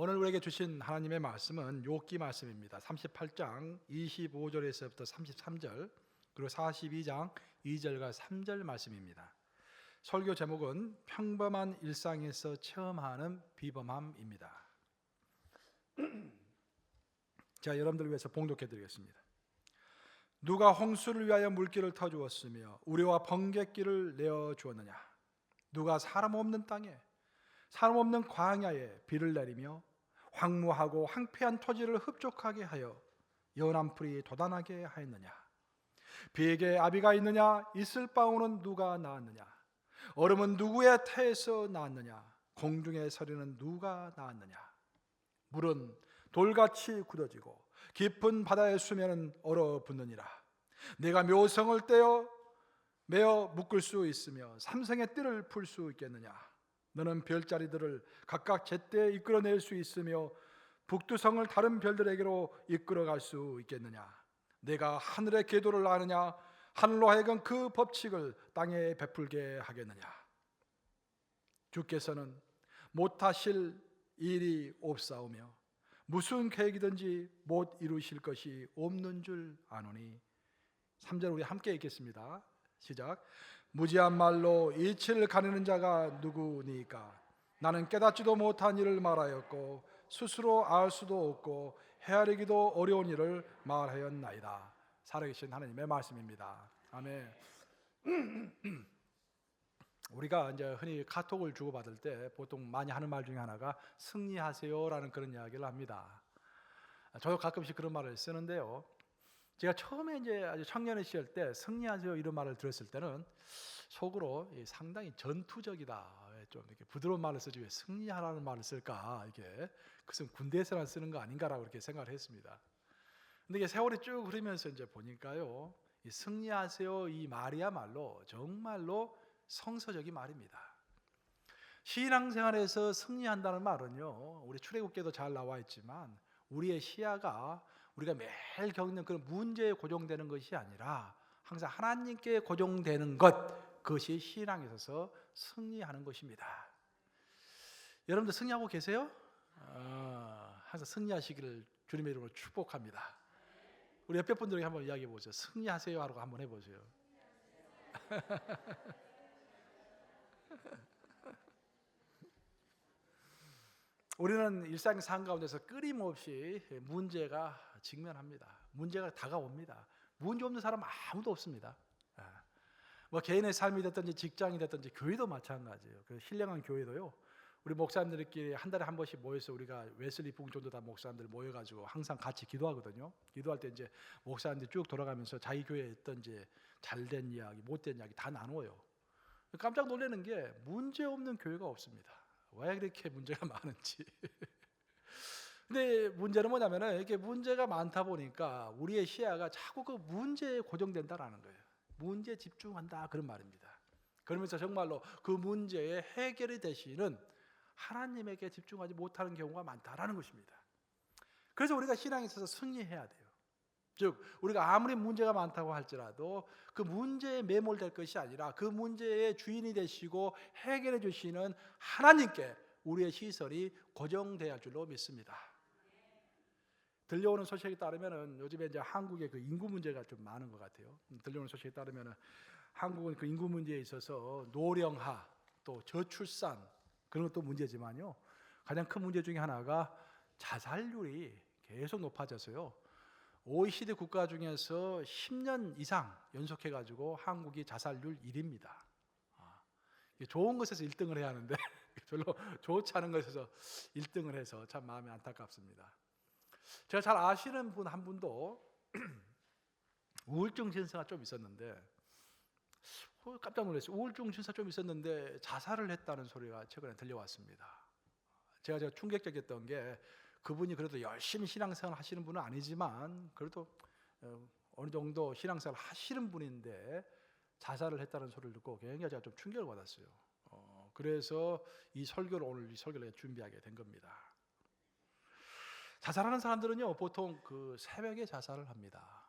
오늘 우리에게 주신 하나님의 말씀은 욥기 말씀입니다. 38장 25절에서부터 33절 그리고 42장 2절과 3절 말씀입니다. 설교 제목은 평범한 일상에서 체험하는 비범함입니다. 제가 여러분들을 위해서 봉독해 드리겠습니다. 누가 홍수를 위하여 물길을 터주었으며 우리와 번갯길을 내어 주었느냐? 누가 사람 없는 땅에 사람 없는 광야에 비를 내리며 황무하고 황폐한 토지를 흡족하게 하여 연한 풀이 돋아나게 하였느냐? 비에게 아비가 있느냐? 있을 바오는 누가 낳았느냐? 얼음은 누구의 태에서 낳았느냐? 공중의 서리는 누가 낳았느냐? 물은 돌같이 굳어지고 깊은 바다의 수면은 얼어붙느니라. 내가 묘성을 메어 묶을 수 있으며 삼성의 뜰을 풀 수 있겠느냐? 너는 별자리들을 각각 제때에 이끌어낼 수 있으며 북두성을 다른 별들에게로 이끌어갈 수 있겠느냐? 내가 하늘의 궤도를 아느냐? 하늘로 하여금 그 법칙을 땅에 베풀게 하겠느냐? 주께서는 못하실 일이 없사오며 무슨 계획이든지 못 이루실 것이 없는 줄 아노니. 3절 우리 함께 읽겠습니다. 시작. 무지한 말로 이치를 가리는 자가 누구니까? 나는 깨닫지도 못한 일을 말하였고 스스로 알 수도 없고 헤아리기도 어려운 일을 말하였나이다. 살아계신 하나님의 말씀입니다. 아멘. 우리가 이제 흔히 카톡을 주고받을 때 보통 많이 하는 말 중에 하나가 승리하세요라는 그런 이야기를 합니다. 저도 가끔씩 그런 말을 쓰는데요. 제가 처음에 이제 아주 청년의 시절 때 승리하세요 이런 말을 들었을 때는 속으로 상당히 전투적이다, 좀 이렇게 부드러운 말을 쓰지 왜 승리하라는 말을 쓸까, 이게 그것은 군대에서만 쓰는 거 아닌가라고 그렇게 생각을 했습니다. 근데 이게 세월이 쭉 흐르면서 이제 보니까요, 이 승리하세요 이 말이야말로 정말로 성서적인 말입니다. 신앙생활에서 승리한다는 말은요, 우리 출애굽기에도 잘 나와 있지만 우리의 시야가 우리가 매일 겪는 그런 문제에 고정되는 것이 아니라 항상 하나님께 고정되는 것, 그것이 신앙에 있어서 승리하는 것입니다. 여러분들 승리하고 계세요? 항상 승리하시기를 주님의 이름으로 축복합니다. 우리 옆에 분들에게 한번 이야기해 보세요. 승리하세요 하라고 한번 해보세요. 우리는 일상 삶 가운데서 끊임없이 문제가 직면합니다. 문제가 다가옵니다. 문제 없는 사람 아무도 없습니다. 뭐 개인의 삶이 됐든지 직장이 됐든지 교회도 마찬가지예요. 그 신령한 교회도요, 우리 목사님들끼리 한 달에 한 번씩 모여서 우리가 웨슬리 북종도다 목사님들 모여가지고 항상 같이 기도하거든요. 기도할 때 이제 목사님들이 쭉 돌아가면서 자기 교회에 있던지 잘된 이야기, 못된 이야기 다 나누어요. 깜짝 놀라는 게 문제 없는 교회가 없습니다. 왜 이렇게 문제가 많은지. 근데 문제는 뭐냐면은 이렇게 문제가 많다 보니까 우리의 시야가 자꾸 그 문제에 고정된다라는 거예요. 문제에 집중한다 그런 말입니다. 그러면서 정말로 그 문제의 해결이 되시는 하나님에게 집중하지 못하는 경우가 많다라는 것입니다. 그래서 우리가 신앙에 있어서 승리해야 돼요. 즉 우리가 아무리 문제가 많다고 할지라도 그 문제에 매몰될 것이 아니라 그 문제의 주인이 되시고 해결해 주시는 하나님께 우리의 시선이 고정돼야 할 줄로 믿습니다. 들려오는 소식에 따르면은 요즘에 이제 한국의 그 인구 문제가 좀 많은 것 같아요. 들려오는 소식에 따르면은 한국은 그 인구 문제에 있어서 노령화, 또 저출산 그런 것도 문제지만요, 가장 큰 문제 중에 하나가 자살률이 계속 높아져서요, OECD 국가 중에서 10년 이상 연속해가지고 한국이 자살률 1위입니다. 좋은 것에서 1등을 해야 하는데 별로 좋지 않은 것에서 1등을 해서 참 마음이 안타깝습니다. 제가 잘 아시는 분 한 분도 우울증 증세가 좀 있었는데, 깜짝 놀랐어요. 우울증 증세가 좀 있었는데 자살을 했다는 소리가 최근에 들려왔습니다. 제가 충격적이었던 게, 그분이 그래도 열심히 신앙생활 하시는 분은 아니지만 그래도 어느 정도 신앙생활 하시는 분인데 자살을 했다는 소리를 듣고 굉장히 제가 좀 충격을 받았어요. 그래서 오늘 이 설교를 준비하게 된 겁니다. 자살하는 사람들은요, 보통 그 새벽에 자살을 합니다.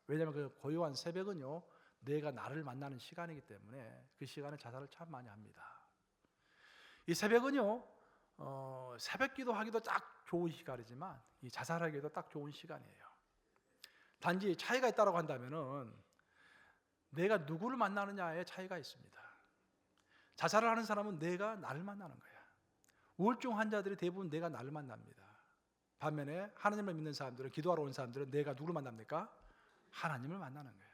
왜냐하면 그 고요한 새벽은요, 내가 나를 만나는 시간이기 때문에 그 시간에 자살을 참 많이 합니다. 이 새벽은요, 새벽 기도하기도 딱 좋은 시간이지만 이 자살하기도 딱 좋은 시간이에요. 단지 차이가 있다고 한다면은 내가 누구를 만나느냐에 차이가 있습니다. 자살을 하는 사람은 내가 나를 만나는 거야. 우울증 환자들이 대부분 내가 나를 만납니다. 반면에 하나님을 믿는 사람들은, 기도하러 온 사람들은 내가 누구를 만납니까? 하나님을 만나는 거예요.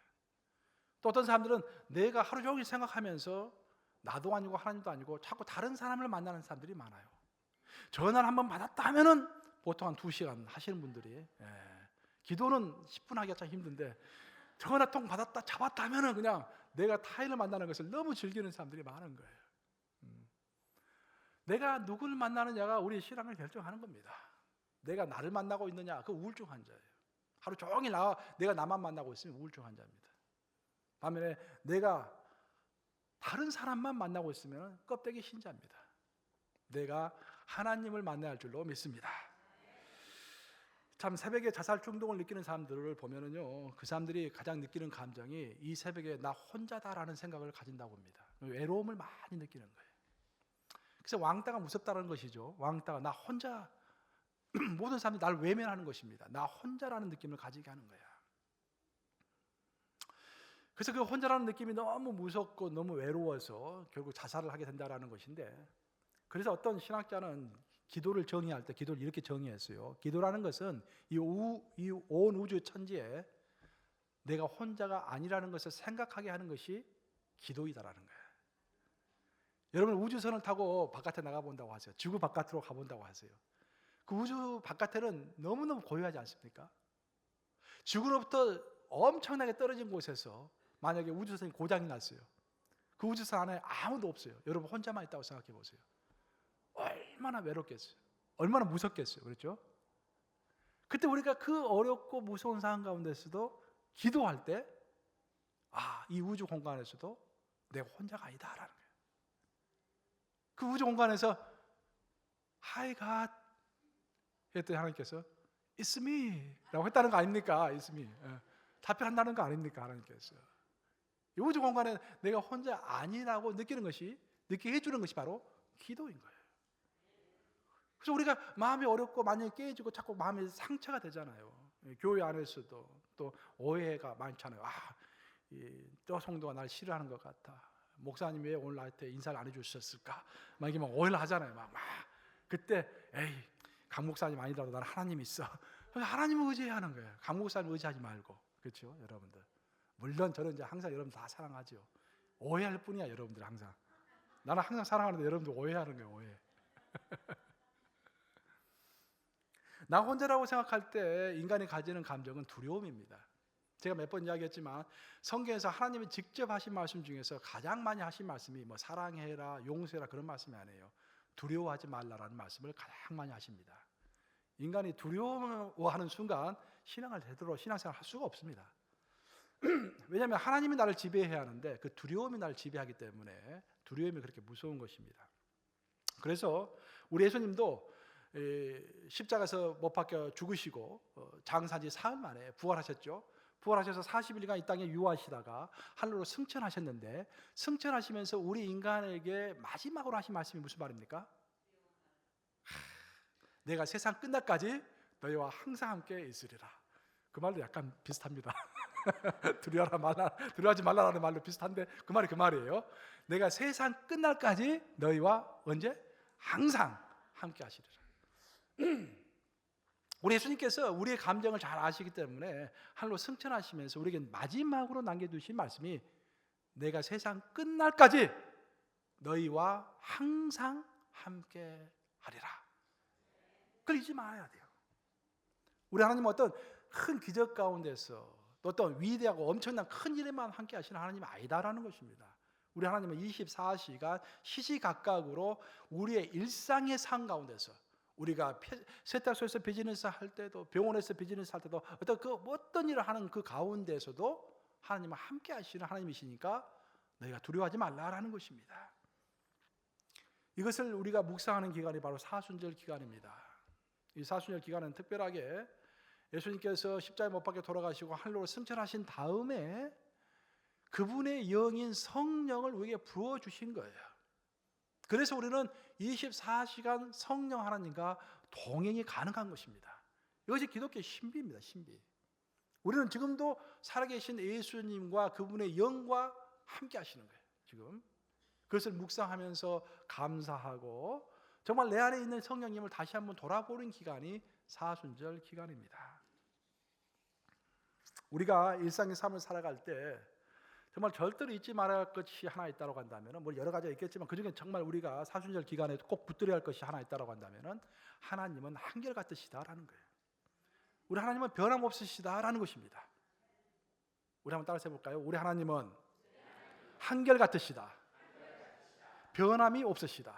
또 어떤 사람들은 내가 하루 종일 생각하면서 나도 아니고 하나님도 아니고 자꾸 다른 사람을 만나는 사람들이 많아요. 전화를 한번 받았다 하면은 보통 한 2시간 하시는 분들이, 기도는 10분 하기가 참 힘든데 전화 통 받았다 잡았다 하면은 그냥 내가 타인을 만나는 것을 너무 즐기는 사람들이 많은 거예요. 내가 누구를 만나느냐가 우리의 신앙을 결정하는 겁니다. 내가 나를 만나고 있느냐, 그 우울증 환자예요. 하루 종일 내가 나만 만나고 있으면 우울증 환자입니다. 반면에 내가 다른 사람만 만나고 있으면 껍데기 신자입니다. 내가 하나님을 만나야 할 줄로 믿습니다. 참 새벽에 자살 충동을 느끼는 사람들을 보면은요, 그 사람들이 가장 느끼는 감정이 이 새벽에 나 혼자다라는 생각을 가진다고 합니다. 외로움을 많이 느끼는 거예요. 그래서 왕따가 무섭다는 것이죠. 왕따가 나 혼자, 모든 사람들이 나를 외면하는 것입니다. 나 혼자라는 느낌을 가지게 하는 거야. 그래서 그 혼자라는 느낌이 너무 무섭고 너무 외로워서 결국 자살을 하게 된다는 것인데, 그래서 어떤 신학자는 기도를 정의할 때 기도를 이렇게 정의했어요. 기도라는 것은 이 온 우주 천지에 내가 혼자가 아니라는 것을 생각하게 하는 것이 기도이다라는 거예요. 여러분 우주선을 타고 바깥에 나가본다고 하세요. 지구 바깥으로 가본다고 하세요. 그 우주 바깥에는 너무너무 고요하지 않습니까? 지구로부터 엄청나게 떨어진 곳에서 만약에 우주선이 고장이 났어요. 그 우주선 안에 아무도 없어요. 여러분 혼자만 있다고 생각해 보세요. 얼마나 외롭겠어요. 얼마나 무섭겠어요. 그렇죠? 그때 우리가 그 어렵고 무서운 상황 가운데서도 기도할 때, 이 우주 공간에서도 내가 혼자가 아니다라는 거예요. 그 우주 공간에서 Hi God 했더니 하나님께서 It's me 라고 했다는 거 아닙니까? It's me. 답변한다는 거 아닙니까? 하나님께서. 이 우주 공간에 내가 혼자 아니라고 느끼게 해주는 것이 바로 기도인 거예요. 그래서 우리가 마음이 어렵고 많이 깨지고 자꾸 마음이 상처가 되잖아요. 교회 안에서도 또 오해가 많잖아요. 저 성도가 날 싫어하는 것 같아. 목사님 왜 오늘 나한테 인사를 안 해주셨을까? 막 이게 막 오해를 하잖아요. 막 그때 강 목사님 아니더라도 나는 하나님 있어. 하나님을 의지해야 하는 거예요. 강 목사님 의지하지 말고. 그렇죠, 여러분들. 물론 저는 이제 항상 여러분 다 사랑하죠. 오해할 뿐이야, 여러분들 항상. 나는 항상 사랑하는데 여러분들 오해하는 거예요, 오해. 나 혼자라고 생각할 때 인간이 가지는 감정은 두려움입니다. 제가 몇 번 이야기했지만 성경에서 하나님이 직접 하신 말씀 중에서 가장 많이 하신 말씀이 뭐 사랑해라, 용서해라 그런 말씀이 아니에요. 두려워하지 말라라는 말씀을 가장 많이 하십니다. 인간이 두려워하는 순간 신앙생활을 할 수가 없습니다. 왜냐하면 하나님이 나를 지배해야 하는데 그 두려움이 나를 지배하기 때문에 두려움이 그렇게 무서운 것입니다. 그래서 우리 예수님도 십자가에서 못 박혀 죽으시고 장사지 사흘 만에 부활하셨죠. 부활하셔서 40일간 이 땅에 유하시다가 하늘로 승천하셨는데, 승천하시면서 우리 인간에게 마지막으로 하신 말씀이 무슨 말입니까? 내가 세상 끝날까지 너희와 항상 함께 있으리라. 그 말도 약간 비슷합니다. 두려워하지 말라라는 말로 비슷한데 그 말이 그 말이에요. 내가 세상 끝날까지 너희와 언제? 항상 함께 하시리라. 우리 예수님께서 우리의 감정을 잘 아시기 때문에 하늘로 승천하시면서 우리에게 마지막으로 남겨두신 말씀이 내가 세상 끝날까지 너희와 항상 함께 하리라. 그걸 잊지 말아야 돼요. 우리 하나님은 어떤 큰 기적 가운데서 또 어떤 위대하고 엄청난 큰 일에만 함께 하시는 하나님이 아니다라는 것입니다. 우리 하나님은 24시간 시시각각으로 우리의 일상의 삶 가운데서, 우리가 세탁소에서 비즈니스 할 때도, 병원에서 비즈니스 할 때도, 어떤 일을 하는 그 가운데서도 하나님은 함께 하시는 하나님이시니까 너희가 두려워하지 말라라는 것입니다. 이것을 우리가 묵상하는 기간이 바로 사순절 기간입니다. 이 사순절 기간은 특별하게 예수님께서 십자가에 못 박혀 돌아가시고 하늘로 승천하신 다음에 그분의 영인 성령을 우리에게 부어주신 거예요. 그래서 우리는 24시간 성령 하나님과 동행이 가능한 것입니다. 이것이 기독교의 신비입니다. 신비. 우리는 지금도 살아계신 예수님과 그분의 영과 함께 하시는 거예요. 지금 그것을 묵상하면서 감사하고 정말 내 안에 있는 성령님을 다시 한번 돌아보는 기간이 사순절 기간입니다. 우리가 일상의 삶을 살아갈 때 정말 절대로 잊지 말아야 할 것이 하나 있다고 한다면, 뭐 여러 가지가 있겠지만 그중에 정말 우리가 사순절 기간에 꼭 붙들어야 할 것이 하나 있다고 한다면 하나님은 한결같으시다라는 거예요. 우리 하나님은 변함없으시다라는 것입니다. 우리 한번 따라서 해볼까요? 우리 하나님은 한결같으시다. 변함이 없으시다.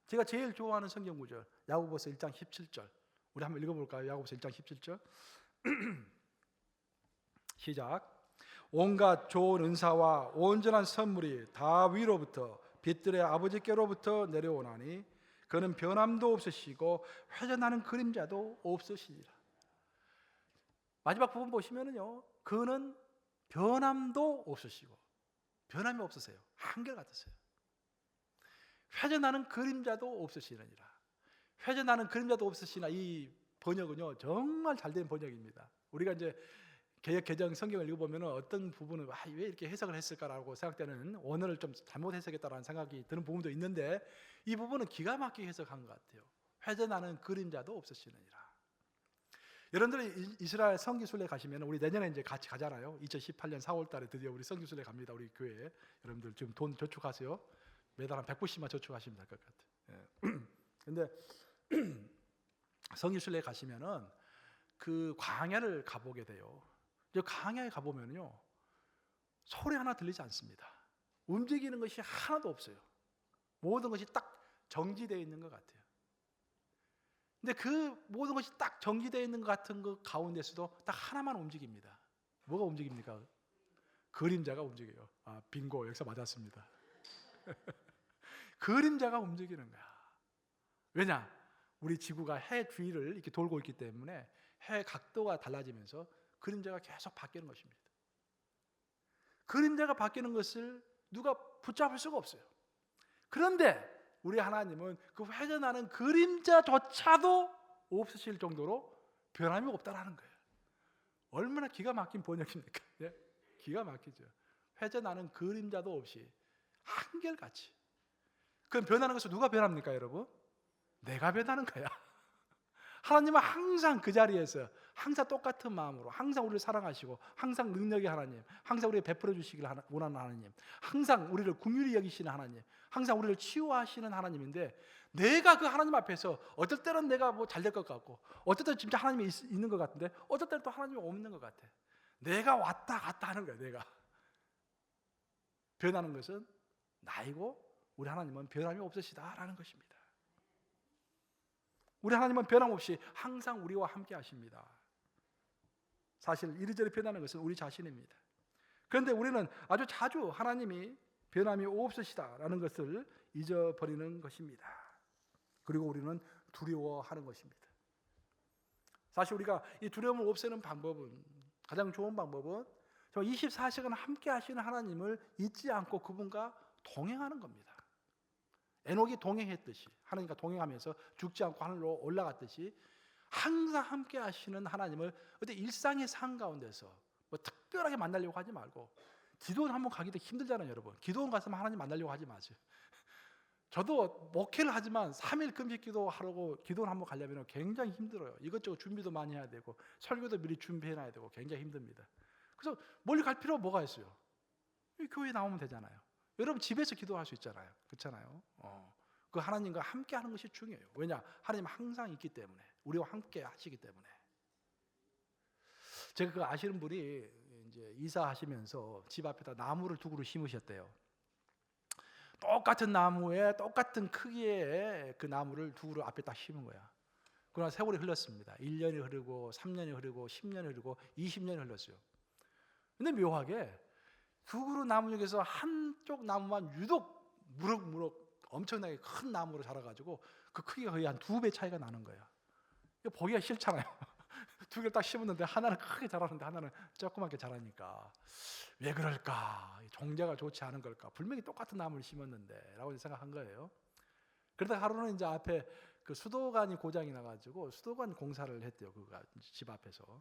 제가 제일 좋아하는 성경 구절 야고보서 1장 17절. 우리 한번 읽어볼까요? 야고보서 1장 17절. 시작. 온갖 좋은 은사와 온전한 선물이 다 위로부터 빛들의 아버지께로부터 내려오나니 그는 변함도 없으시고 회전하는 그림자도 없으시니라. 마지막 부분 보시면은요, 그는 변함도 없으시고 변함이 없으세요. 한결같으세요. 회전하는 그림자도 없으시느니라. 회전하는 그림자도 없으시나, 이 번역은요 정말 잘된 번역입니다. 우리가 이제 개역 개정 성경을 읽어보면 어떤 부분은 왜 이렇게 해석을 했을까라고 생각되는, 원어를 좀 잘못 해석했다라는 생각이 드는 부분도 있는데 이 부분은 기가 막히게 해석한 것 같아요. 회전하는 그림자도 없으시느니라. 여러분들이 이스라엘 성기순례 가시면, 우리 내년에 이제 같이 가잖아요. 2018년 4월 달에 드디어 우리 성기순례 갑니다. 우리 교회에. 여러분들 지금 돈 저축하세요. 매달 한 190만 저축하시면 될 것 같아요. 근데 성기순례 가시면은 그 광야를 가보게 돼요. 광야에 가보면요 소리 하나 들리지 않습니다. 움직이는 것이 하나도 없어요. 모든 것이 딱 정지되어 있는 것 같아요. 근데 그 모든 것이 딱 정지되어 있는 것 같은 그 가운데서도 딱 하나만 움직입니다. 뭐가 움직입니까? 그림자가 움직여요. 아, 빙고, 여기서 맞았습니다. 그림자가 움직이는 거야. 왜냐? 우리 지구가 해 주위를 이렇게 돌고 있기 때문에 해 각도가 달라지면서 그림자가 계속 바뀌는 것입니다. 그림자가 바뀌는 것을 누가 붙잡을 수가 없어요. 그런데 우리 하나님은 그 회전하는 그림자조차도 없으실 정도로 변함이 없다라는 거예요. 얼마나 기가 막힌 번역입니까? 예? 기가 막히죠. 회전하는 그림자도 없이 한결같이. 그럼 변하는 것은 누가 변합니까, 여러분? 내가 변하는 거야. 하나님은 항상 그 자리에서 항상 똑같은 마음으로 항상 우리를 사랑하시고 항상 능력의 하나님, 항상 우리를 베풀어 주시길 원하는 하나님, 항상 우리를 긍휼히 여기시는 하나님, 항상 우리를 치유하시는 하나님인데, 내가 그 하나님 앞에서 어떨 때는 내가 뭐 잘 될 것 같고 어떨 때는 진짜 하나님이 있는 것 같은데 어떨 때는 또 하나님이 없는 것 같아. 내가 왔다 갔다 하는 거야. 내가 변하는 것은 나이고 우리 하나님은 변함이 없으시다라는 것입니다. 우리 하나님은 변함없이 항상 우리와 함께 하십니다. 사실 이리저리 변하는 것은 우리 자신입니다. 그런데 우리는 아주 자주 하나님이 변함이 없으시다라는 것을 잊어버리는 것입니다. 그리고 우리는 두려워하는 것입니다. 사실 우리가 이 두려움을 없애는 방법은, 가장 좋은 방법은 24시간 함께 하시는 하나님을 잊지 않고 그분과 동행하는 겁니다. 에녹이 동행했듯이, 하나님과 동행하면서 죽지 않고 하늘로 올라갔듯이 항상 함께 하시는 하나님을 어디 일상의 삶 가운데서 뭐 특별하게 만나려고 하지 말고, 기도원 한번 가기도 힘들잖아요, 여러분. 기도원 가서 하나님 만나려고 하지 마세요. 저도 목회를 하지만 3일 금식 기도하려고 기도원 한번 가려면 굉장히 힘들어요. 이것저것 준비도 많이 해야 되고 설교도 미리 준비해놔야 되고 굉장히 힘듭니다. 그래서 멀리 갈 필요가 뭐가 있어요? 교회에 나오면 되잖아요. 여러분 집에서 기도할 수 있잖아요. 그렇잖아요. 그 하나님과 함께 하는 것이 중요해요. 왜냐? 하나님 항상 있기 때문에, 우리와 함께 하시기 때문에. 제가 그 아시는 분이 이제 이사하시면서 집 앞에다 나무를 두 그루 심으셨대요. 똑같은 나무에 똑같은 크기의 그 나무를 두 그루 앞에 딱 심은 거야. 그러나 세월이 흘렀습니다. 1년이 흐르고 3년이 흐르고 10년이 흐르고 20년이 흘렀어요. 근데 묘하게 두 그루 나무 중에서 한쪽 나무만 유독 무럭무럭 엄청나게 큰 나무로 자라가지고 그 크기가 거의 한 2배 차이가 나는 거예요. 이거 보기가 싫잖아요. 두 개를 딱 심었는데 하나는 크게 자라는데 하나는 조그맣게 자라니까 왜 그럴까? 종자가 좋지 않은 걸까? 분명히 똑같은 나무를 심었는데 라고 생각한 거예요. 그러다 하루는 이제 앞에 그 수도관이 고장이 나가지고 수도관 공사를 했대요. 그가 집 앞에서.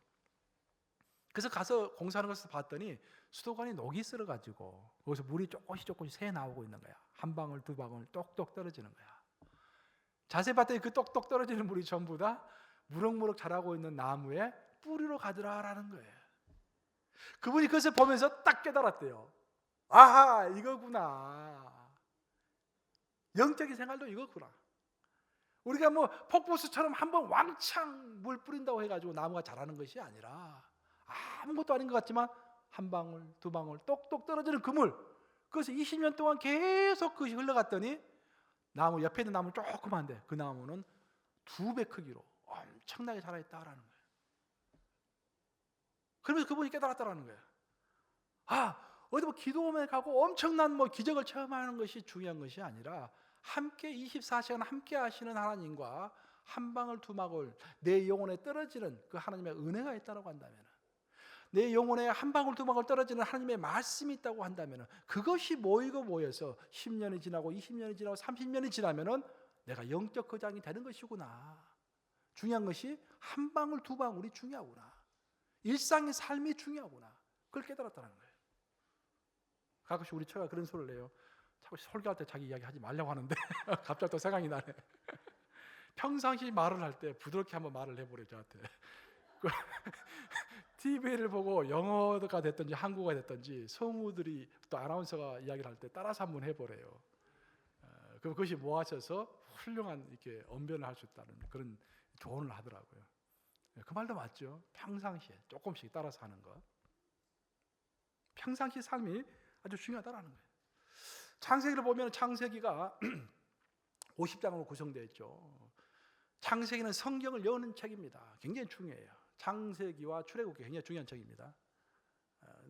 그래서 가서 공사하는 것을 봤더니 수도관이 녹이 쓸어가지고 거기서 물이 조금씩 새 나오고 있는 거야. 한 방울 두 방울 똑똑 떨어지는 거야. 자세히 봤더니 그 똑똑 떨어지는 물이 전부 다 무럭무럭 자라고 있는 나무의 뿌리로 가더라라는 거예요. 그분이 그것을 보면서 딱 깨달았대요. 아하, 이거구나. 영적인 생활도 이거구나. 우리가 뭐 폭포수처럼 한번 왕창 물 뿌린다고 해가지고 나무가 자라는 것이 아니라 아무것도 아닌 것 같지만 한 방울 두 방울 똑똑 떨어지는 그물, 그것이 20년 동안 계속 그것이 흘러갔더니 나무 옆에 있는 나무는 조그만데 그 나무는 2배 크기로 엄청나게 자라있다라는 거예요. 그러면서 그분이 깨달았다라는 거예요. 어디 뭐 기도원에 가고 엄청난 뭐 기적을 체험하는 것이 중요한 것이 아니라 함께 24시간 함께 하시는 하나님과 한 방울 두 방울 내 영혼에 떨어지는 그 하나님의 은혜가 있다고 한다면, 내 영혼에 한 방울 두 방울 떨어지는 하나님의 말씀이 있다고 한다면, 그것이 모여서 10년이 지나고 20년이 지나고 30년이 지나면 내가 영적 거장이 되는 것이구나. 중요한 것이 한 방울 두 방울이 중요하구나. 일상의 삶이 중요하구나. 그걸 깨달았다는 거예요. 가끔씩 우리 처가 그런 소리를 내요. 자꾸 설교할 때 자기 이야기 하지 말라고 하는데 갑자기 또 생각이 나네. 평상시 말을 할 때 부드럽게 한번 말을 해보래요, 저한테. TV를 보고 영어가 됐든지 한국어가 됐든지 성우들이 또 아나운서가 이야기를 할 때 따라서 한번 해보래요. 그럼 그것이 모아져서 훌륭한 이렇게 언변을 할 수 있다는 그런 조언을 하더라고요. 그 말도 맞죠. 평상시에 조금씩 따라서 하는 것. 평상시 삶이 아주 중요하다는 거예요. 창세기를 보면 창세기가 50장으로 구성되어 있죠. 창세기는 성경을 여는 책입니다. 굉장히 중요해요. 창세기와 출애굽기 굉장히 중요한 책입니다.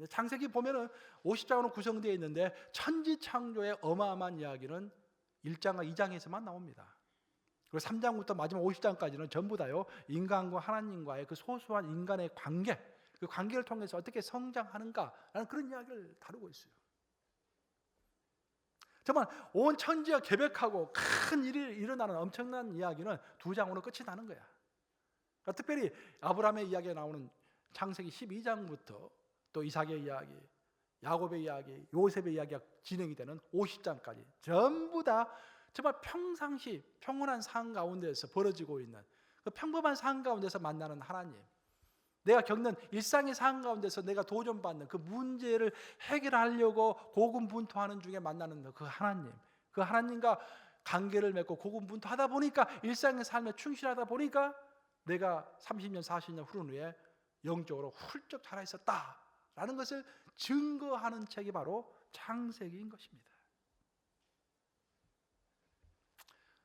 창세기 보면은 50장으로 구성되어 있는데 천지창조의 어마어마한 이야기는 1장과 2장에서만 나옵니다. 그리고 3장부터 마지막 50장까지는 전부 다요 인간과 하나님과의 그 소소한 인간의 관계, 그 관계를 통해서 어떻게 성장하는가라는 그런 이야기를 다루고 있어요. 정말 온 천지가 개벽하고 큰 일이 일어나는 엄청난 이야기는 2장으로 끝이 나는 거야. 그러니까 특별히 아브라함의 이야기가 나오는 창세기 12장부터 또 이삭의 이야기, 야곱의 이야기, 요셉의 이야기가 진행이 되는 50장까지 전부 다 정말 평상시 평온한 삶 가운데서 벌어지고 있는 그 평범한 삶 가운데서 만나는 하나님, 내가 겪는 일상의 삶 가운데서 내가 도전받는 그 문제를 해결하려고 고군분투하는 중에 만나는 그 하나님, 그 하나님과 관계를 맺고 고군분투하다 보니까 일상의 삶에 충실하다 보니까 내가 30년 40년 후른 후에 영적으로 훌쩍 자라 있었다라는 것을 증거하는 책이 바로 창세기인 것입니다.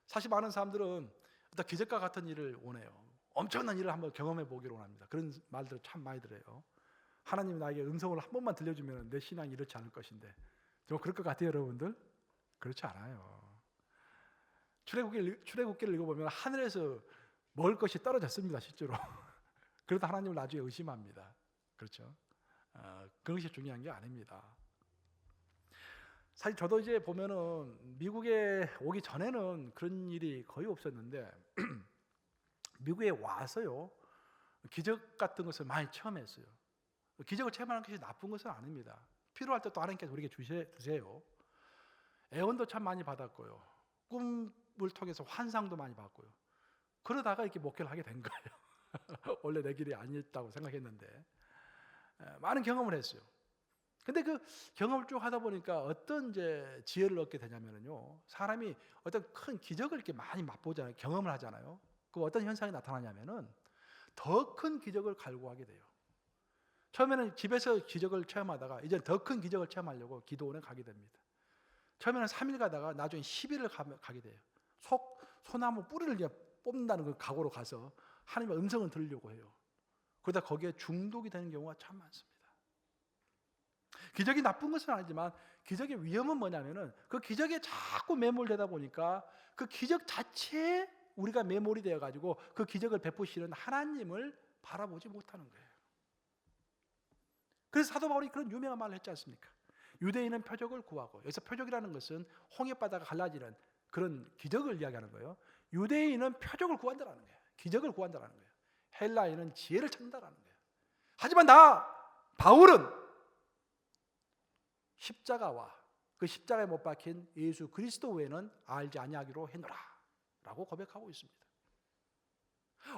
사실 많은 사람들은 어떤 기적과 같은 일을 원해요. 엄청난 일을 한번 경험해 보기를 원합니다. 그런 말들을 참 많이 들어요. 하나님이 나에게 음성을 한 번만 들려주면 내 신앙이 이렇지 않을 것인데, 좀 그럴 것 같아요, 여러분들? 그렇지 않아요. 출애굽기를 읽어보면 하늘에서 먹을 것이 떨어졌습니다, 실제로. 그러다 하나님을 나중에 의심합니다. 그렇죠? 그것이 중요한 게 아닙니다. 사실 저도 이제 보면은 미국에 오기 전에는 그런 일이 거의 없었는데 미국에 와서요 기적 같은 것을 많이 체험했어요. 기적을 체험하는 것이 나쁜 것은 아닙니다. 필요할 때 또 하나님께서 우리에게 주세요. 애원도 참 많이 받았고요. 꿈을 통해서 환상도 많이 받고요. 그러다가 이렇게 목회를 하게 된 거예요. 원래 내 길이 아니었다고 생각했는데 많은 경험을 했어요. 근데 그 경험을 쭉 하다 보니까 어떤 이제 지혜를 얻게 되냐면요, 사람이 어떤 큰 기적을 이렇게 많이 맛보잖아요. 경험을 하잖아요. 그 어떤 현상이 나타나냐면은 더 큰 기적을 갈구하게 돼요. 처음에는 집에서 기적을 체험하다가 이제 더 큰 기적을 체험하려고 기도원에 가게 됩니다. 처음에는 3일 가다가 나중에 10일을 가게 돼요. 소나무 뿌리를 이제 뽑는다는 그 각오로 가서 하나님의 음성을 들으려고 해요. 그러다 거기에 중독이 되는 경우가 참 많습니다. 기적이 나쁜 것은 아니지만 기적의 위험은 뭐냐면은 그 기적에 자꾸 매몰되다 보니까 그 기적 자체에 우리가 매몰이 되어 가지고 그 기적을 베푸시는 하나님을 바라보지 못하는 거예요. 그래서 사도 바울이 그런 유명한 말을 했지 않습니까? 유대인은 표적을 구하고, 여기서 표적이라는 것은 홍해바다가 갈라지는 그런 기적을 이야기하는 거예요. 유대인은 표적을 구한다라는 거예요. 기적을 구한다라는 거예요. 헬라인은 지혜를 찾는다라는 거예요. 하지만 바울은 십자가와 그 십자가에 못 박힌 예수 그리스도 외에는 알지 아니하기로 했노라 라고 고백하고 있습니다.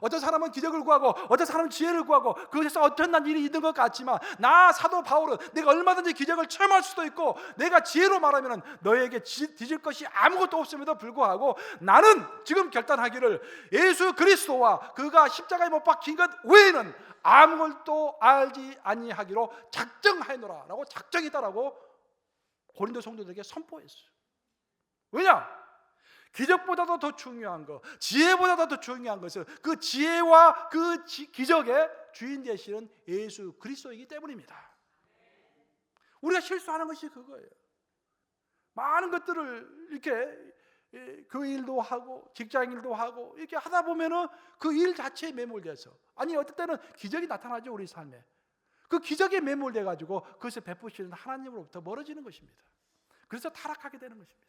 어떤 사람은 기적을 구하고 어떤 사람은 지혜를 구하고 그것에서 어떤 일이 있는 것 같지만 나 사도 바울은 내가 얼마든지 기적을 체험할 수도 있고 내가 지혜로 말하면 너에게 뒤질 것이 아무것도 없음에도 불구하고 나는 지금 결단하기를 예수 그리스도와 그가 십자가에 못 박힌 것 외에는 아무것도 알지 아니하기로 작정하노라 라고 작정했다라고 고린도 성도들에게 선포했어요. 왜냐? 기적보다도 더 중요한 것, 지혜보다도 더 중요한 것은 그 지혜와 그 기적의 주인 되시는 예수 그리스도이기 때문입니다. 우리가 실수하는 것이 그거예요. 많은 것들을 이렇게 교회 일도 하고 직장 일도 하고 이렇게 하다 보면은 그 일 자체에 매몰돼서, 아니 어떨 때는 기적이 나타나죠. 우리 삶에 그 기적에 매몰돼 가지고 그것을 베푸시는 하나님으로부터 멀어지는 것입니다. 그래서 타락하게 되는 것입니다.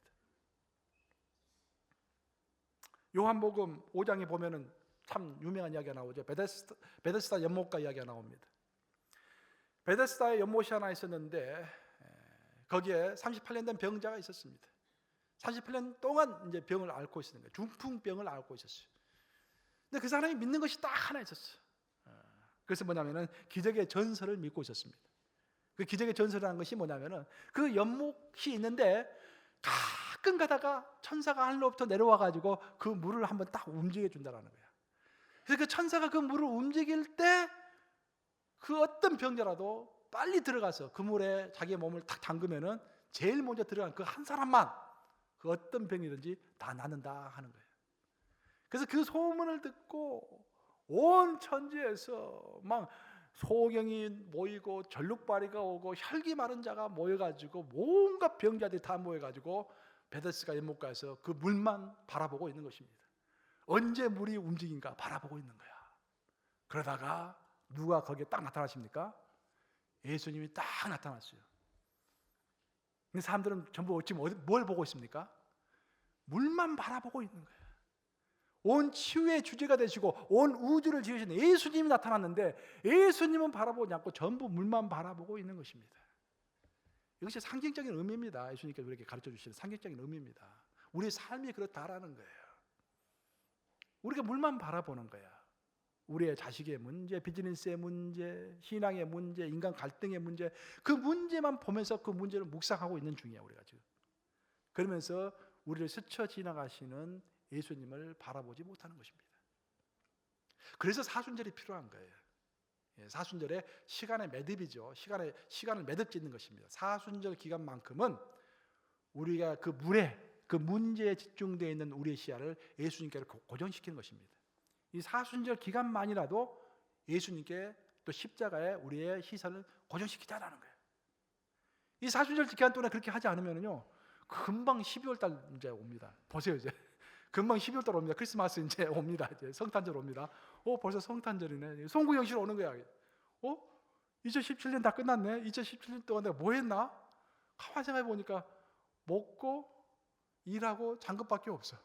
요한복음 5장에 보면은 참 유명한 이야기가 나오죠. 베데스다 연못가 이야기가 나옵니다. 베데스다에 연못이 하나 있었는데 거기에 38년 된 병자가 있었습니다. 38년 동안 이제 병을 앓고 있었는 거예요. 중풍병을 앓고 있었어요. 근데 그 사람이 믿는 것이 딱 하나 있었어요. 그래서 뭐냐면은 기적의 전설을 믿고 있었습니다. 그 기적의 전설이라는 것이 뭐냐면은 그 연못이 있는데 가끔 가다가 천사가 하늘로부터 내려와 가지고 그 물을 한번 딱 움직여 준다라는 거야. 그래서 그 천사가 그 물을 움직일 때 그 어떤 병자라도 빨리 들어가서 그 물에 자기의 몸을 탁 담그면은 제일 먼저 들어간 그 한 사람만 그 어떤 병이든지 다 낫는다 하는 거예요. 그래서 그 소문을 듣고 온 천지에서 막 소경이 모이고 전룩바리가 오고 혈기 마른 자가 모여가지고 온갖 병자들이 다 모여가지고 베데스다 연못가에서 그 물만 바라보고 있는 것입니다. 언제 물이 움직인가 바라보고 있는 거야. 그러다가 누가 거기에 딱 나타나십니까? 예수님이 딱 나타났어요. 근데 사람들은 전부 지금 뭘 보고 있습니까? 물만 바라보고 있는 거예요. 온 치유의 주제가 되시고 온 우주를 지으신 예수님이 나타났는데 예수님은 바라보지 않고 전부 물만 바라보고 있는 것입니다. 이것이 상징적인 의미입니다. 예수님께서 우리에게 가르쳐 주시는 상징적인 의미입니다. 우리의 삶이 그렇다라는 거예요. 우리가 물만 바라보는 거야. 우리의 자식의 문제, 비즈니스의 문제, 신앙의 문제, 인간 갈등의 문제, 그 문제만 보면서 그 문제를 묵상하고 있는 중이야 우리가 지금. 그러면서 우리를 스쳐 지나가시는 예수님을 바라보지 못하는 것입니다. 그래서 사순절이 필요한 거예요. 사순절에 시간의 매듭이죠. 시간을 매듭 짓는 것입니다. 사순절 기간만큼은 우리가 그 그 문제에 집중되어 있는 우리의 시야를 예수님께 고정시키는 것입니다. 이 사순절 기간만이라도 예수님께 또 십자가에 우리의 시선을 고정시키자라는 거예요. 이 사순절 기간 동안에 그렇게 하지 않으면요, 금방 12월 달 이제 옵니다. 보세요 이제. 금방 12월 달 옵니다. 크리스마스 이제 옵니다. 이제 성탄절 옵니다. 벌써 성탄절이네. 송구영실 오는 거야. 2017년 다 끝났네. 2017년 동안 내가 뭐 했나? 가만히 생각해 보니까 먹고 일하고 잔것밖에 없어.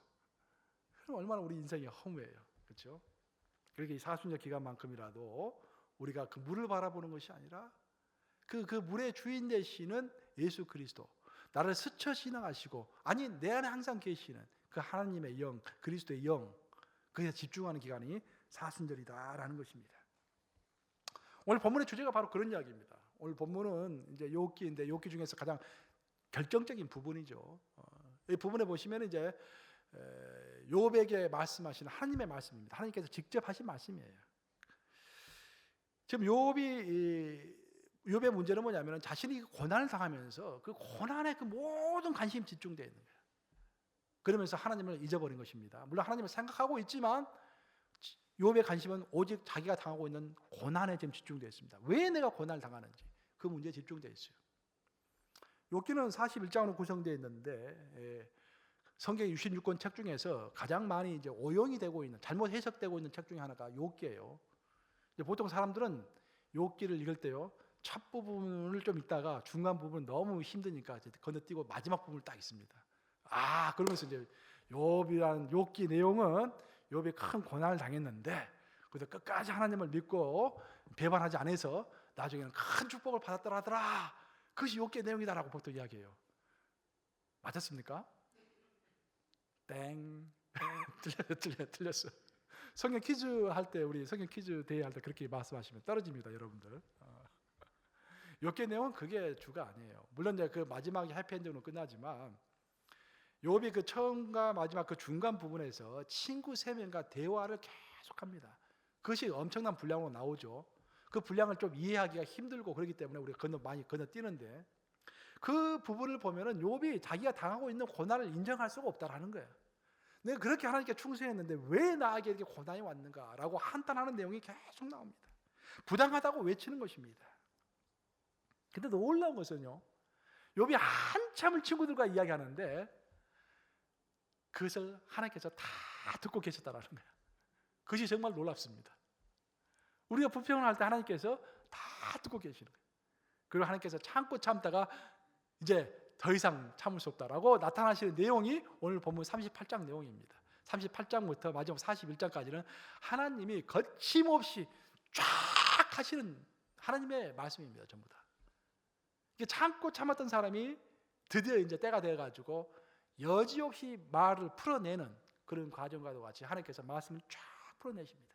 그럼 얼마나 우리 인생이 허무해요. 그렇죠? 그러니까 이 사순절 기간만큼이라도 우리가 그 물을 바라보는 것이 아니라 그 물의 주인 되시는 예수 그리스도, 나를 스쳐 지나가시고 아니 내 안에 항상 계시는 그 하나님의 영, 그리스도의 영, 그에 집중하는 기간이 사순절이다라는 것입니다. 오늘 본문의 주제가 바로 그런 이야기입니다. 오늘 본문은 이제 욥기인데 욥기 중에서 가장 결정적인 부분이죠. 이 부분에 보시면 이제 욥에게 말씀하시는 하나님의 말씀입니다. 하나님께서 직접 하신 말씀이에요. 지금 욥의 문제는 뭐냐면 자신이 고난을 당하면서 그 고난에 그 모든 관심이 집중되어 있는 거예요. 그러면서 하나님을 잊어버린 것입니다. 물론 하나님을 생각하고 있지만 욥의 관심은 오직 자기가 당하고 있는 고난에 지금 집중되어 있습니다. 왜 내가 고난을 당하는지 그 문제에 집중되어 있어요. 욥기는 41장으로 구성되어 있는데 성경 66권 책 중에서 가장 많이 이제 오용이 되고 있는, 잘못 해석되고 있는 책 중에 하나가 욥기예요. 보통 사람들은 욥기를 읽을 때요, 첫 부분을 좀 읽다가 중간 부분 너무 힘드니까 건너뛰고 마지막 부분을 딱 읽습니다. 그러면서 이제 욥기 내용은 욥이 큰 고난을 당했는데 그래도 끝까지 하나님을 믿고 배반하지 않아서 나중에는 큰 축복을 받았더라 하더라. 그것이 욥기의 내용이다라고 보통 이야기해요. 맞았습니까? 땡. 틀렸어. 성경 퀴즈 할 때, 우리 성경 퀴즈 대회 할 때 그렇게 말씀하시면 떨어집니다, 여러분들. 욥기의 내용은 그게 주가 아니에요. 물론 이제 그 마지막에 해피엔딩으로 끝나지만 욥이 그 처음과 마지막 그 중간 부분에서 친구 3명과 대화를 계속합니다. 그것이 엄청난 분량으로 나오죠. 그 분량을 좀 이해하기가 힘들고 그렇기 때문에 우리가 많이 건너뛰는데, 그 부분을 보면은 욥이 자기가 당하고 있는 고난을 인정할 수가 없다라는 거예요. 내가 그렇게 하나님께 충성했는데 왜 나에게 이렇게 고난이 왔는가라고 한탄하는 내용이 계속 나옵니다. 부당하다고 외치는 것입니다. 근데 놀라운 것은요, 욥이 한참을 친구들과 이야기하는데 그것을 하나님께서 다 듣고 계셨다라는 거예요. 그것이 정말 놀랍습니다. 우리가 불평을 할 때 하나님께서 다 듣고 계시는 거예요. 그리고 하나님께서 참고 참다가 이제 더 이상 참을 수 없다라고 나타나시는 내용이 오늘 본문 38장 내용입니다. 38장부터 마지막 41장까지는 하나님이 거침없이 쫙 하시는 하나님의 말씀입니다. 전부 다. 이게 참고 참았던 사람이 드디어 이제 때가 되어가지고 여지없이 말을 풀어내는 그런 과정과도 같이 하나님께서 말씀을 쫙 풀어내십니다.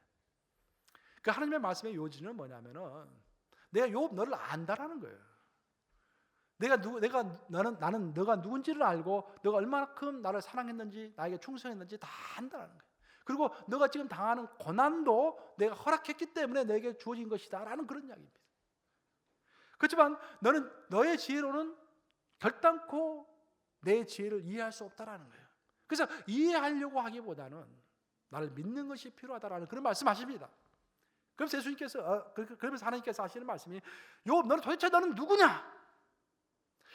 그 하나님의 말씀의 요지는 뭐냐면은 내가 욥 너를 안다라는 거예요. 나는 너가 누군지를 알고 너가 얼마만큼 나를 사랑했는지 나에게 충성했는지 다 안다라는 거예요. 그리고 너가 지금 당하는 고난도 내가 허락했기 때문에 내게 주어진 것이다라는 그런 이야기입니다. 그렇지만 너는 너의 지혜로는 결단코 내 지혜를 이해할 수 없다라는 거예요. 그래서 이해하려고 하기보다는 나를 믿는 것이 필요하다라는 그런 말씀하십니다. 그래서 예수님께서 그러면서 하나님께서 하시는 말씀이 욥 너는 도대체 너는 누구냐?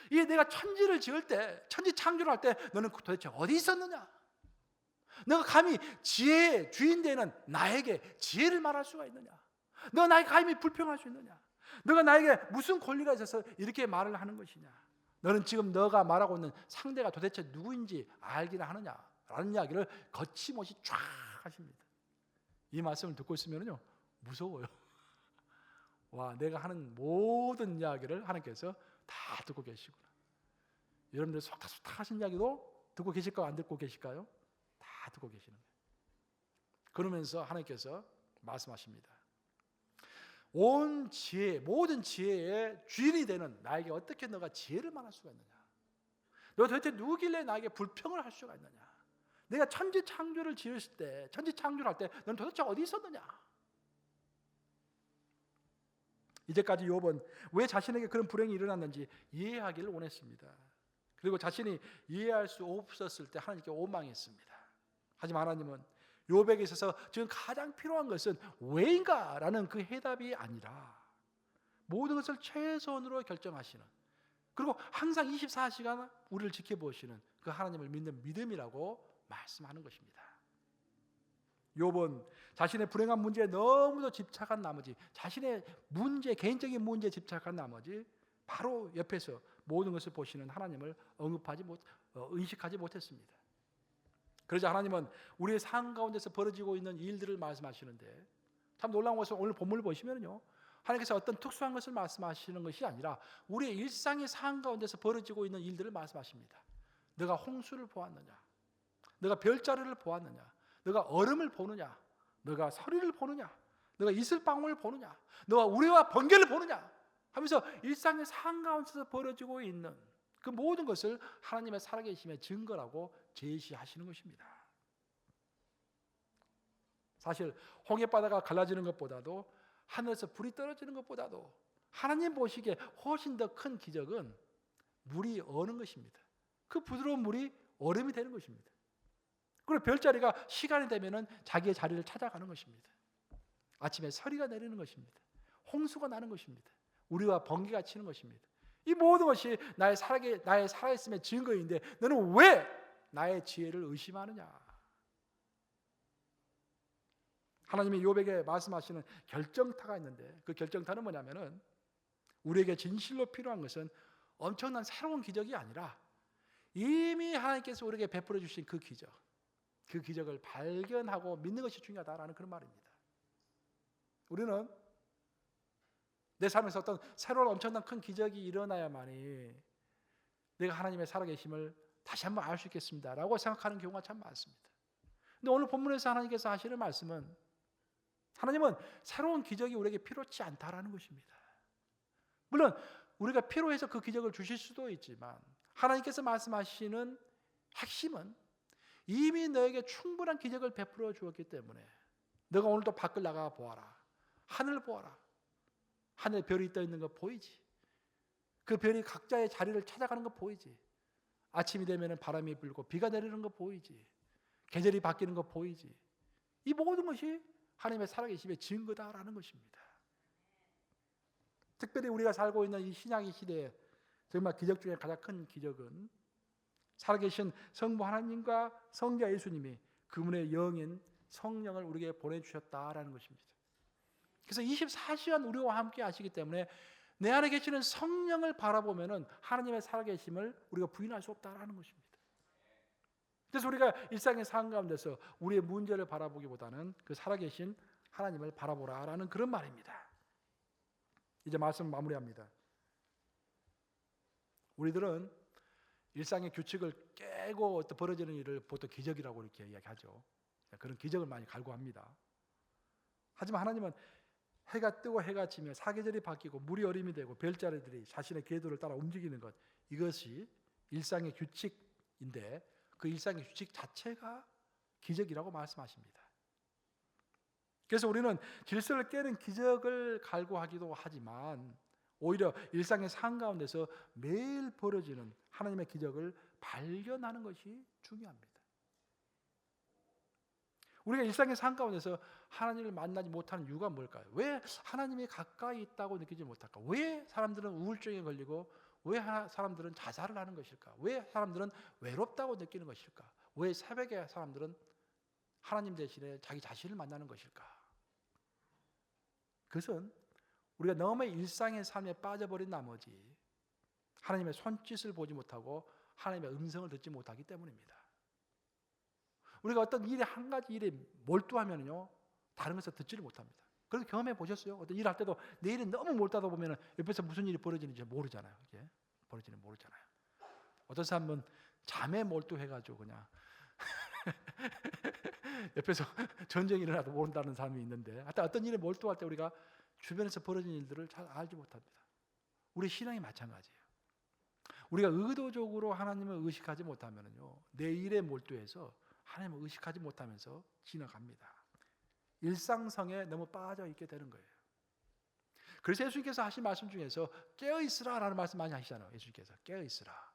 이게 내가 천지를 지을 때 천지 창조를 할 때 너는 도대체 어디 있었느냐? 너가 감히 지혜의 주인 되는 나에게 지혜를 말할 수가 있느냐? 너가 나에게 감히 불평할 수 있느냐? 너가 나에게 무슨 권리가 있어서 이렇게 말을 하는 것이냐? 너는 지금 너가 말하고 있는 상대가 도대체 누구인지 알기나 하느냐? 라는 이야기를 거침없이 쫙 하십니다. 이 말씀을 듣고 있으면요 무서워요. 와, 내가 하는 모든 이야기를 하나님께서 다 듣고 계시구나. 여러분들 속닥속닥 하신 이야기도 듣고 계실까요? 안 듣고 계실까요? 다 듣고 계시는 거예요. 그러면서 하나님께서 말씀하십니다. 온 지혜, 모든 지혜의 주인이 되는 나에게 어떻게 너가 지혜를 말할 수가 있느냐? 너 도대체 누구길래 나에게 불평을 할 수가 있느냐? 내가 천지 창조를 지었을 때, 천지 창조를 할 때 너는 도대체 어디 있었느냐? 이제까지 욥은 왜 자신에게 그런 불행이 일어났는지 이해하기를 원했습니다. 그리고 자신이 이해할 수 없었을 때 하나님께 원망했습니다. 하지만 하나님은 욥에게 있어서 지금 가장 필요한 것은 왜인가라는 그 해답이 아니라 모든 것을 최선으로 결정하시는, 그리고 항상 24시간 우리를 지켜보시는 그 하나님을 믿는 믿음이라고 말씀하는 것입니다. 욥은 자신의 불행한 문제에 너무도 집착한 나머지, 자신의 문제, 개인적인 문제에 집착한 나머지 바로 옆에서 모든 것을 보시는 하나님을 의식하지 못했습니다. 그러자 하나님은 우리의 삶 가운데서 벌어지고 있는 일들을 말씀하시는데, 참 놀라운 것은 오늘 본문을 보시면요, 하나님께서 어떤 특수한 것을 말씀하시는 것이 아니라 우리의 일상의 삶 가운데서 벌어지고 있는 일들을 말씀하십니다. 너가 홍수를 보았느냐? 너가 별자리를 보았느냐? 너가 얼음을 보느냐? 너가 서리를 보느냐? 너가 이슬방울을 보느냐? 너가 우레와 번개를 보느냐? 하면서 일상의 삶 가운데서 벌어지고 있는 그 모든 것을 하나님의 살아계심의 증거라고 제시하시는 것입니다. 사실 홍해바다가 갈라지는 것보다도 하늘에서 불이 떨어지는 것보다도 하나님 보시기에 훨씬 더 큰 기적은 물이 어는 것입니다. 그 부드러운 물이 얼음이 되는 것입니다. 그리고 별자리가 시간이 되면은 자기의 자리를 찾아가는 것입니다. 아침에 서리가 내리는 것입니다. 홍수가 나는 것입니다. 우리와 번개가 치는 것입니다. 이 모든 것이 나의 살아있음의 증거인데 너는 왜 나의 지혜를 의심하느냐? 하나님이 욥에게 말씀하시는 결정타가 있는데, 그 결정타는 뭐냐면은 우리에게 진실로 필요한 것은 엄청난 새로운 기적이 아니라 이미 하나님께서 우리에게 베풀어 주신 그 기적을 발견하고 믿는 것이 중요하다라는 그런 말입니다. 우리는 내 삶에서 어떤 새로운 엄청난 큰 기적이 일어나야만이 내가 하나님의 살아계심을 다시 한번 알 수 있겠습니다라고 생각하는 경우가 참 많습니다. 근데 오늘 본문에서 하나님께서 하시는 말씀은, 하나님은 새로운 기적이 우리에게 필요치 않다라는 것입니다. 물론 우리가 필요해서 그 기적을 주실 수도 있지만, 하나님께서 말씀하시는 핵심은 이미 너에게 충분한 기적을 베풀어 주었기 때문에 너가 오늘도 밖을 나가 보아라. 하늘 보아라. 하늘에 별이 떠 있는 거 보이지? 그 별이 각자의 자리를 찾아가는 거 보이지? 아침이 되면 바람이 불고 비가 내리는 거 보이지? 계절이 바뀌는 거 보이지? 이 모든 것이 하나님의 살아계심의 증거다라는 것입니다. 특별히 우리가 살고 있는 이 신약의 시대에 정말 기적 중에 가장 큰 기적은 살아계신 성부 하나님과 성자 예수님이 그분의 영인 성령을 우리에게 보내주셨다라는 것입니다. 그래서 24시간 우리와 함께 하시기 때문에 내 안에 계시는 성령을 바라보면 하나님의 살아계심을 우리가 부인할 수 없다라는 것입니다. 그래서 우리가 일상의 삶 가운데서 우리의 문제를 바라보기보다는 그 살아계신 하나님을 바라보라라는 그런 말입니다. 이제 말씀 마무리합니다. 우리들은 일상의 규칙을 깨고 어떤 벌어지는 일을 보통 기적이라고 이렇게 이야기하죠. 그런 기적을 많이 갈구합니다. 하지만 하나님은 해가 뜨고 해가 지며 사계절이 바뀌고 물이 얼음이 되고 별자리들이 자신의 궤도를 따라 움직이는 것, 이것이 일상의 규칙인데 그 일상의 규칙 자체가 기적이라고 말씀하십니다. 그래서 우리는 질서를 깨는 기적을 갈구하기도 하지만 오히려 일상의 삶 가운데서 매일 벌어지는 하나님의 기적을 발견하는 것이 중요합니다. 우리가 일상의 삶 가운데서 하나님을 만나지 못하는 이유가 뭘까요? 왜 하나님이 가까이 있다고 느끼지 못할까? 왜 사람들은 우울증에 걸리고 왜 사람들은 자살을 하는 것일까? 왜 사람들은 외롭다고 느끼는 것일까? 왜 새벽에 사람들은 하나님 대신에 자기 자신을 만나는 것일까? 그것은 우리가 너무 일상의 삶에 빠져버린 나머지 하나님의 손짓을 보지 못하고 하나님의 음성을 듣지 못하기 때문입니다. 우리가 어떤 일에 한 가지 일에 몰두하면요 다른 것을 듣지를 못합니다. 그래서 경험해 보셨어요? 어떤 일을 할 때도 내 일에 너무 몰두하다 보면 옆에서 무슨 일이 벌어지는지 모르잖아요. 이게 벌어지는 모르잖아요. 어떤 사람은 잠에 몰두해가지고 그냥 옆에서 전쟁이 일어나도 모른다는 사람이 있는데, 하여튼 어떤 일에 몰두할 때 우리가 주변에서 벌어지는 일들을 잘 알지 못합니다. 우리 신앙이 마찬가지예요. 우리가 의도적으로 하나님을 의식하지 못하면요 내 일에 몰두해서 하나님을 의식하지 못하면서 지나갑니다. 일상성에 너무 빠져 있게 되는 거예요. 그래서 예수님께서 하신 말씀 중에서 깨어있으라 라는 말씀 많이 하시잖아요. 예수님께서 깨어있으라,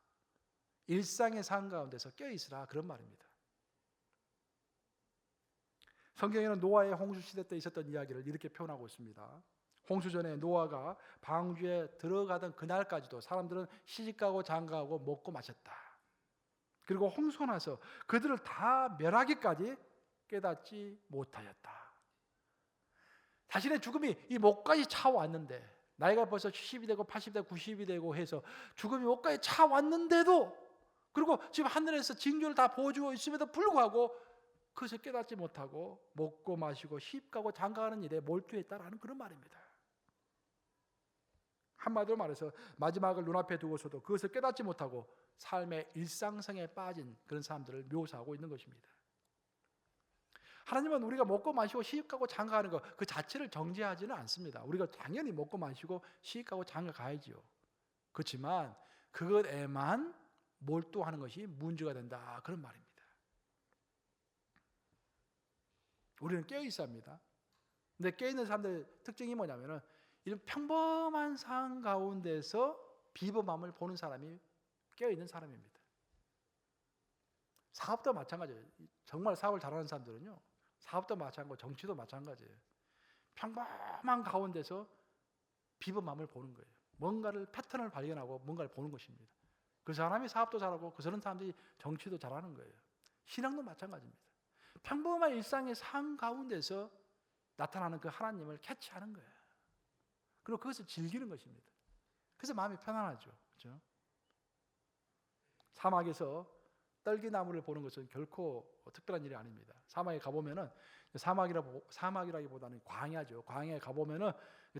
일상의 삶 가운데서 깨어있으라, 그런 말입니다. 성경에는 노아의 홍수 시대 때 있었던 이야기를 이렇게 표현하고 있습니다. 홍수 전에 노아가 방주에 들어가던 그날까지도 사람들은 시집가고 장가가고 먹고 마셨다. 그리고 홍수가 나서 그들을 다 멸하기까지 깨닫지 못하였다. 자신의 죽음이 이 목까지 차왔는데, 나이가 벌써 70이 되고 80이 되고 90이 되고 해서 죽음이 목까지 차왔는데도, 그리고 지금 하늘에서 징조를 다 보여주고 있음에도 불구하고 그것을 깨닫지 못하고 먹고 마시고 시집가고 장가가는 일에 몰두했다라는 그런 말입니다. 한마디로 말해서 마지막을 눈앞에 두고서도 그것을 깨닫지 못하고 삶의 일상성에 빠진 그런 사람들을 묘사하고 있는 것입니다. 하나님은 우리가 먹고 마시고 시집가고 장가가는 것 그 자체를 정죄하지는 않습니다. 우리가 당연히 먹고 마시고 시집가고 장가가야지요. 그렇지만 그것에만 몰두하는 것이 문제가 된다, 그런 말입니다. 우리는 깨어있어야 합니다. 근데 깨어있는 사람들의 특징이 뭐냐면은 이런 평범한 삶 가운데서 비범함을 보는 사람이 깨어있는 사람입니다. 사업도 마찬가지예요. 정말 사업을 잘하는 사람들은요 사업도 마찬가지고 정치도 마찬가지예요. 평범한 가운데서 비범함을 보는 거예요. 뭔가를 패턴을 발견하고 뭔가를 보는 것입니다. 그 사람이 사업도 잘하고 그 사람들이 정치도 잘하는 거예요. 신앙도 마찬가지입니다. 평범한 일상의 삶 가운데서 나타나는 그 하나님을 캐치하는 거예요. 그리고 그것을 즐기는 것입니다. 그래서 마음이 편안하죠. 그렇죠? 사막에서 떨기나무를 보는 것은 결코 특별한 일이 아닙니다. 사막에 가보면은 사막이라기보다는 광야죠. 광야에 가보면은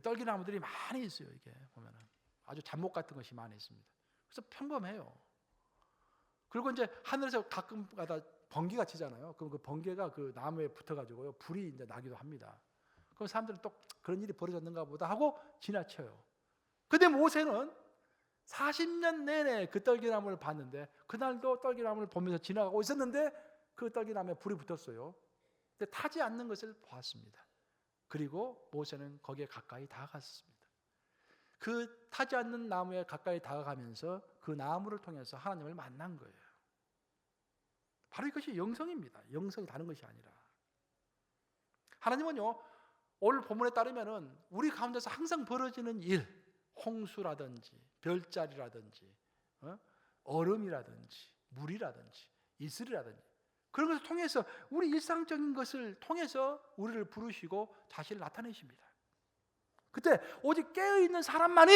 떨기나무들이 많이 있어요. 이게 보면은 아주 잡목 같은 것이 많이 있습니다. 그래서 평범해요. 그리고 이제 하늘에서 가끔가다 번개가 치잖아요. 그럼 그 번개가 그 나무에 붙어가지고요 불이 이제 나기도 합니다. 그럼 사람들은 또 그런 일이 벌어졌는가 보다 하고 지나쳐요. 근데 모세는 40년 내내 그 떨기나무를 봤는데 그날도 떨기나무를 보면서 지나가고 있었는데 그 떨기나무에 불이 붙었어요. 근데 타지 않는 것을 보았습니다. 그리고 모세는 거기에 가까이 다가갔습니다. 그 타지 않는 나무에 가까이 다가가면서 그 나무를 통해서 하나님을 만난 거예요. 바로 이것이 영성입니다. 영성이 다른 것이 아니라. 하나님은요, 오늘 본문에 따르면은 우리 가운데서 항상 벌어지는 일, 홍수라든지 별자리라든지 얼음이라든지 물이라든지 이슬이라든지 그런 것을 통해서 우리 일상적인 것을 통해서 우리를 부르시고 자신을 나타내십니다. 그때 오직 깨어있는 사람만이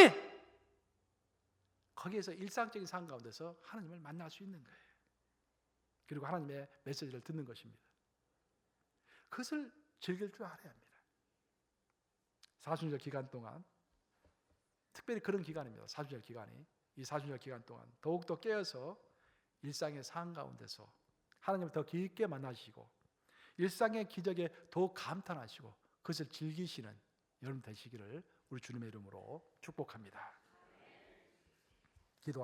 거기에서 일상적인 삶 가운데서 하나님을 만날 수 있는 거예요. 그리고 하나님의 메시지를 듣는 것입니다. 그것을 즐길 줄 알아야 합니다. 사순절 기간 동안 특별히 그런 기간입니다. 사순절 기간이. 이 사순절 기간 동안 더욱더 깨어서 일상의 삶 가운데서 하나님을 더 깊게 만나시고 일상의 기적에 더욱 감탄하시고 그것을 즐기시는 여러분 되시기를 우리 주님의 이름으로 축복합니다. 기도하시겠습니다.